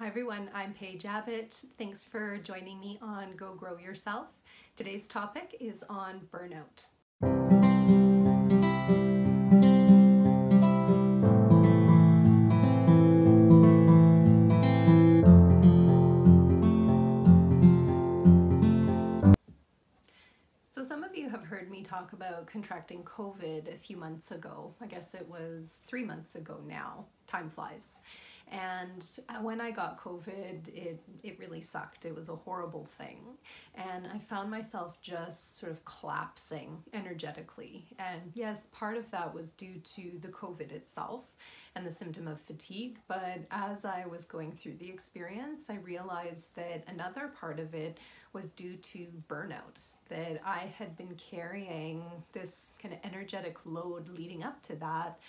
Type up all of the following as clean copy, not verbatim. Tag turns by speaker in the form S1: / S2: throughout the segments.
S1: Hi everyone, I'm Paige Abbott. Thanks for joining me on Go Grow Yourself. Today's topic is on burnout. So some of you have heard me talk about contracting COVID a few months ago. I guess it was 3 months ago now. Time flies. And when I got COVID, it really sucked. It was a horrible thing. And I found myself just sort of collapsing energetically. And yes, part of that was due to the COVID itself and the symptom of fatigue. But as I was going through the experience, I realized that another part of it was due to burnout, that I had been carrying this kind of energetic load leading up to that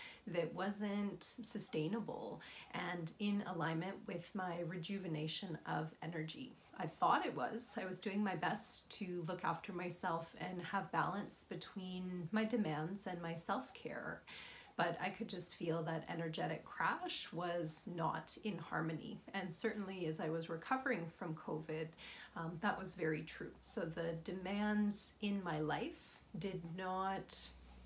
S1: wasn't sustainable and in alignment with my rejuvenation of energy. I thought it was. I was doing my best to look after myself and have balance between my demands and my self-care. But I could just feel that energetic crash was not in harmony. And certainly as I was recovering from COVID, that was very true. So the demands in my life did not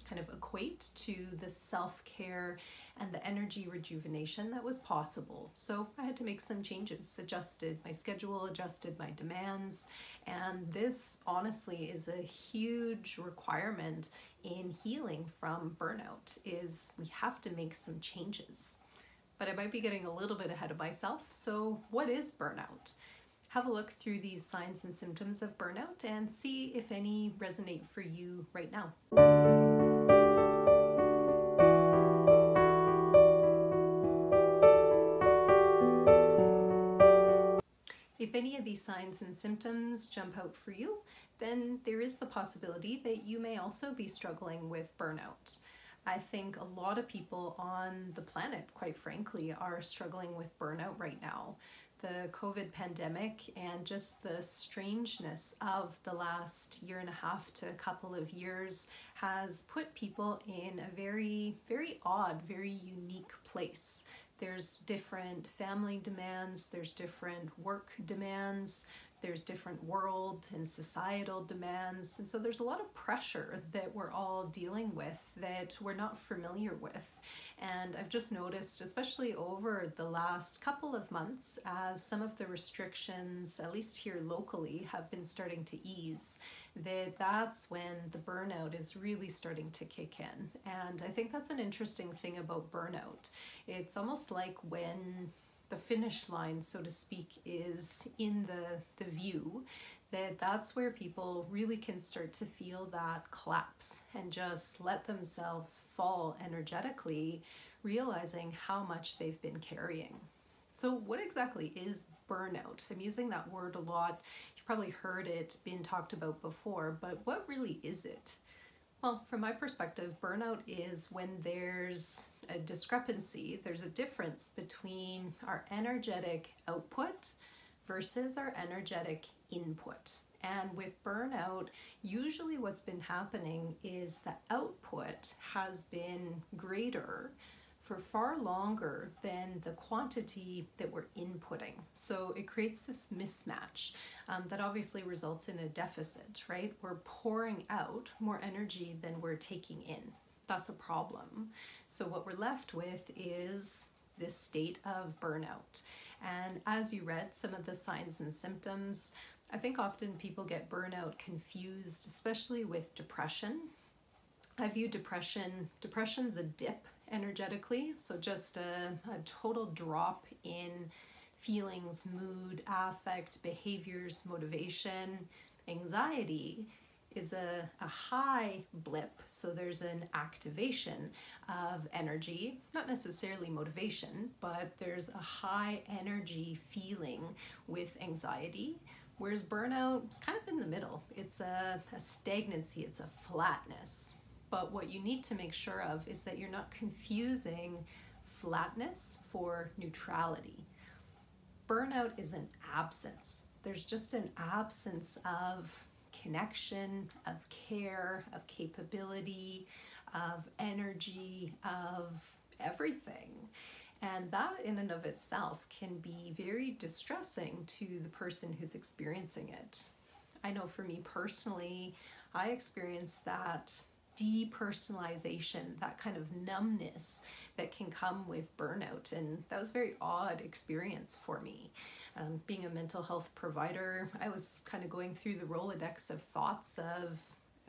S1: kind of equate to the self-care and the energy rejuvenation that was possible. So I had to make some changes, adjusted my schedule, adjusted my demands, and this honestly is a huge requirement in healing from burnout, is we have to make some changes. But I might be getting a little bit ahead of myself, so what is burnout? Have a look through these signs and symptoms of burnout and see if any resonate for you right now. If any of these signs and symptoms jump out for you, then there is the possibility that you may also be struggling with burnout. I think a lot of people on the planet, quite frankly, are struggling with burnout right now. The COVID pandemic and just the strangeness of the last year and a half to a couple of years has put people in a very, very odd, very unique place. There's different family demands, there's different work demands, there's different world and societal demands. And so there's a lot of pressure that we're all dealing with that we're not familiar with. And I've just noticed, especially over the last couple of months, as some of the restrictions, at least here locally, have been starting to ease, that's when the burnout is really starting to kick in. And I think that's an interesting thing about burnout. It's almost like when the finish line, so to speak, is in the view, that's where people really can start to feel that collapse and just let themselves fall energetically, realizing how much they've been carrying. So what exactly is burnout? I'm using that word a lot. You've probably heard it been talked about before, but what really is it? Well, from my perspective, burnout is when there's a discrepancy, there's a difference between our energetic output versus our energetic input. And with burnout, usually what's been happening is the output has been greater for far longer than the quantity that we're inputting. So it creates this mismatch that obviously results in a deficit, right? We're pouring out more energy than we're taking in. That's a problem. So what we're left with is this state of burnout. And as you read some of the signs and symptoms, I think often people get burnout confused, especially with depression. I view depression's a dip energetically, so just a total drop in feelings, mood, affect, behaviors, motivation. Anxiety is a high blip, so there's an activation of energy, not necessarily motivation, but there's a high energy feeling with anxiety, whereas burnout is kind of in the middle. It's a stagnancy, it's a flatness. But what you need to make sure of is that you're not confusing flatness for neutrality. Burnout is an absence. There's just an absence of connection, of care, of capability, of energy, of everything. And that in and of itself can be very distressing to the person who's experiencing it. I know for me personally, I experienced that depersonalization, that kind of numbness that can come with burnout. And that was a very odd experience for me. Being a mental health provider, I was kind of going through the Rolodex of thoughts of,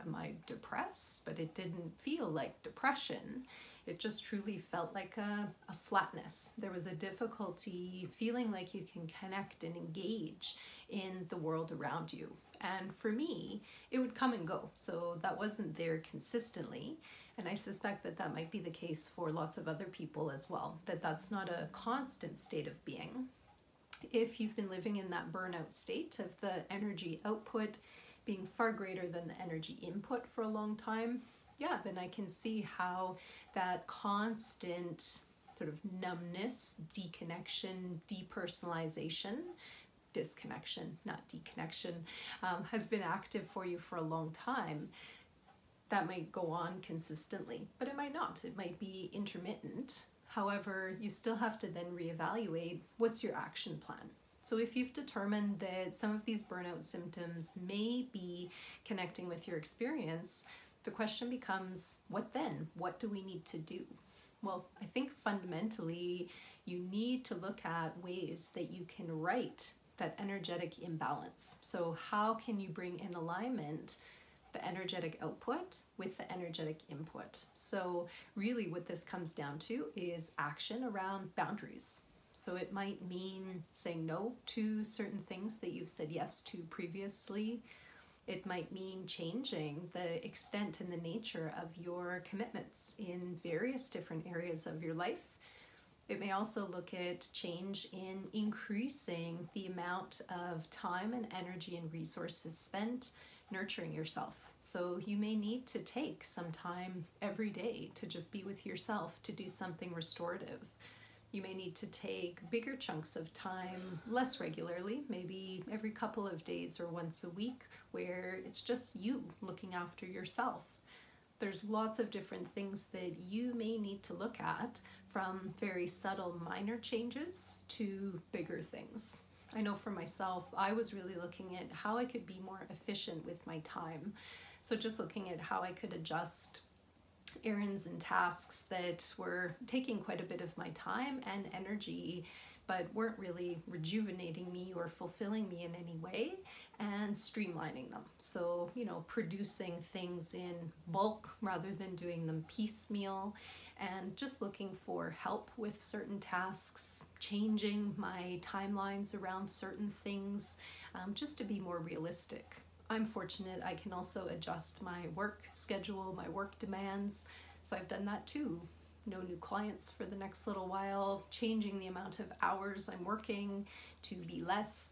S1: am I depressed? But it didn't feel like depression. It just truly felt like a flatness. There was a difficulty feeling like you can connect and engage in the world around you. And for me, it would come and go. So that wasn't there consistently. And I suspect that that might be the case for lots of other people as well, that that's not a constant state of being. If you've been living in that burnout state of the energy output being far greater than the energy input for a long time, yeah, then I can see how that constant sort of numbness, deconnection, depersonalization, disconnection, not deconnection, has been active for you for a long time. That might go on consistently, but it might not. It might be intermittent. However, you still have to then reevaluate what's your action plan. So if you've determined that some of these burnout symptoms may be connecting with your experience, the question becomes, what then? What do we need to do? Well, I think fundamentally you need to look at ways that you can right that energetic imbalance. So how can you bring in alignment the energetic output with the energetic input? So really what this comes down to is action around boundaries. So it might mean saying no to certain things that you've said yes to previously. It might mean changing the extent and the nature of your commitments in various different areas of your life. It may also look at change in increasing the amount of time and energy and resources spent nurturing yourself. So you may need to take some time every day to just be with yourself, to do something restorative. You may need to take bigger chunks of time less regularly, maybe every couple of days or once a week, where it's just you looking after yourself. There's lots of different things that you may need to look at, from very subtle minor changes to bigger things. I know for myself, I was really looking at how I could be more efficient with my time. So just looking at how I could adjust errands and tasks that were taking quite a bit of my time and energy, but weren't really rejuvenating me or fulfilling me in any way, and streamlining them. So, producing things in bulk rather than doing them piecemeal, and just looking for help with certain tasks, changing my timelines around certain things, just to be more realistic. I'm fortunate I can also adjust my work schedule, my work demands. So I've done that too. No new clients for the next little while, changing the amount of hours I'm working to be less.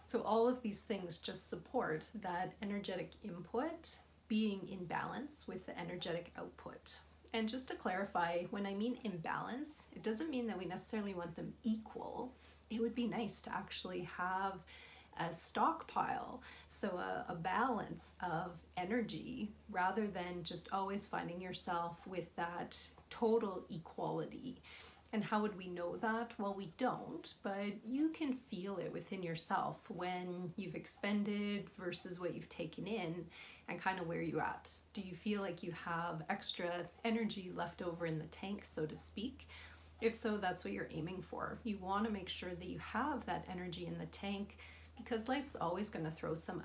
S1: So all of these things just support that energetic input being in balance with the energetic output. And just to clarify, when I mean imbalance, it doesn't mean that we necessarily want them equal. It would be nice to actually have a stockpile, so a balance of energy, rather than just always finding yourself with that total equality. And how would we know that? Well, we don't, but you can feel it within yourself when you've expended versus what you've taken in, and kind of where you're at. Do you feel like you have extra energy left over in the tank, so to speak? If so, that's what you're aiming for. You want to make sure that you have that energy in the tank, because life's always going to throw some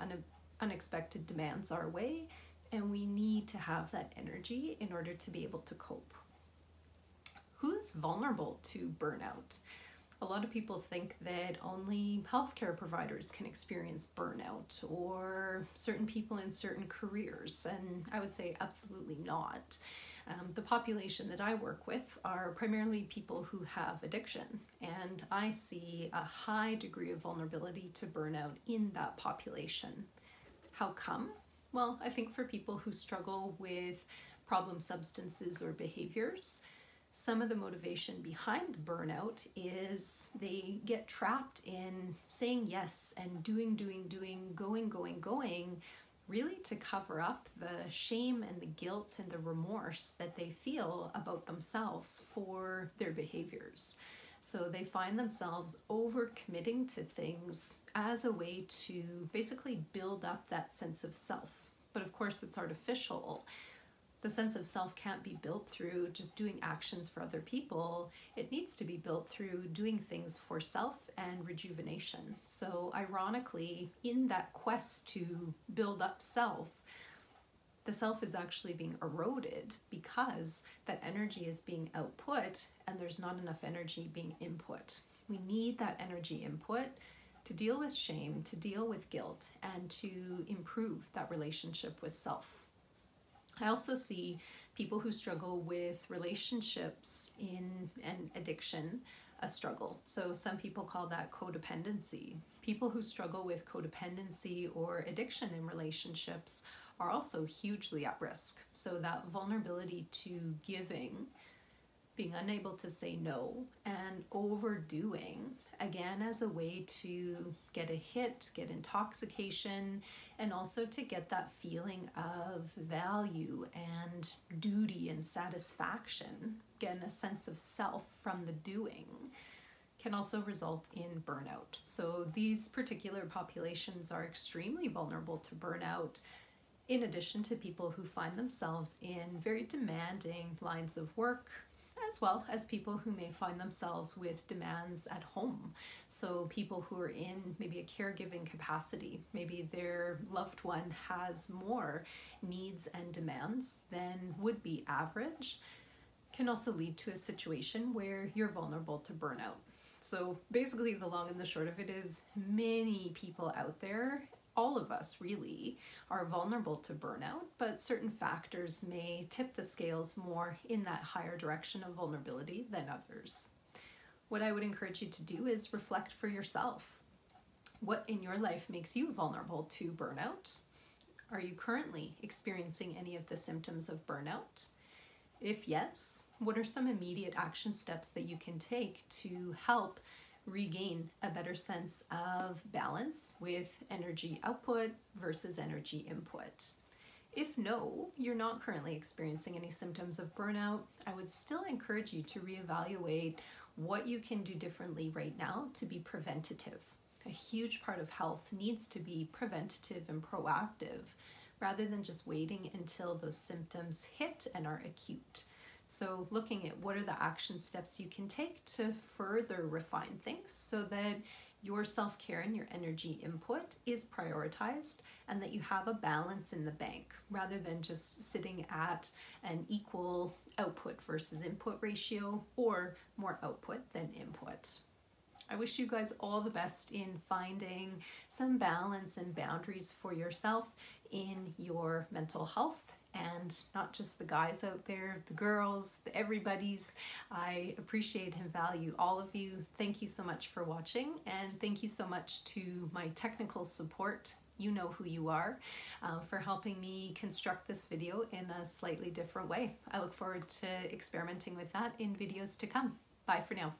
S1: unexpected demands our way, and we need to have that energy in order to be able to cope. Who's vulnerable to burnout? A lot of people think that only healthcare providers can experience burnout, or certain people in certain careers, and I would say absolutely not. The population that I work with are primarily people who have addiction, and I see a high degree of vulnerability to burnout in that population. How come? Well, I think for people who struggle with problem substances or behaviors, some of the motivation behind the burnout is they get trapped in saying yes and doing, going, really to cover up the shame and the guilt and the remorse that they feel about themselves for their behaviors. So they find themselves overcommitting to things as a way to basically build up that sense of self. But of course, it's artificial. The sense of self can't be built through just doing actions for other people. It needs to be built through doing things for self and rejuvenation. So ironically, in that quest to build up self, the self is actually being eroded because that energy is being output and there's not enough energy being input. We need that energy input to deal with shame, to deal with guilt, and to improve that relationship with self. I also see people who struggle with relationships and addiction a struggle. So some people call that codependency. People who struggle with codependency or addiction in relationships are also hugely at risk. So that vulnerability to giving, being unable to say no, and overdoing, again, as a way to get a hit, get intoxication, and also to get that feeling of value and duty and satisfaction, getting a sense of self from the doing, can also result in burnout. So these particular populations are extremely vulnerable to burnout, in addition to people who find themselves in very demanding lines of work, as well as people who may find themselves with demands at home. So people who are in maybe a caregiving capacity, maybe their loved one has more needs and demands than would be average, can also lead to a situation where you're vulnerable to burnout. So basically the long and the short of it is many people out there, all of us really, are vulnerable to burnout, but certain factors may tip the scales more in that higher direction of vulnerability than others. What I would encourage you to do is reflect for yourself. What in your life makes you vulnerable to burnout? Are you currently experiencing any of the symptoms of burnout? If yes, what are some immediate action steps that you can take to help regain a better sense of balance with energy output versus energy input? If no, you're not currently experiencing any symptoms of burnout, I would still encourage you to reevaluate what you can do differently right now to be preventative. A huge part of health needs to be preventative and proactive rather than just waiting until those symptoms hit and are acute. So looking at what are the action steps you can take to further refine things so that your self-care and your energy input is prioritized and that you have a balance in the bank rather than just sitting at an equal output versus input ratio or more output than input. I wish you guys all the best in finding some balance and boundaries for yourself in your mental health. And not just the guys out there, the girls, the everybody's. I appreciate and value all of you. Thank you so much for watching, and thank you so much to my technical support. You know who you are, for helping me construct this video in a slightly different way. I look forward to experimenting with that in videos to come. Bye for now.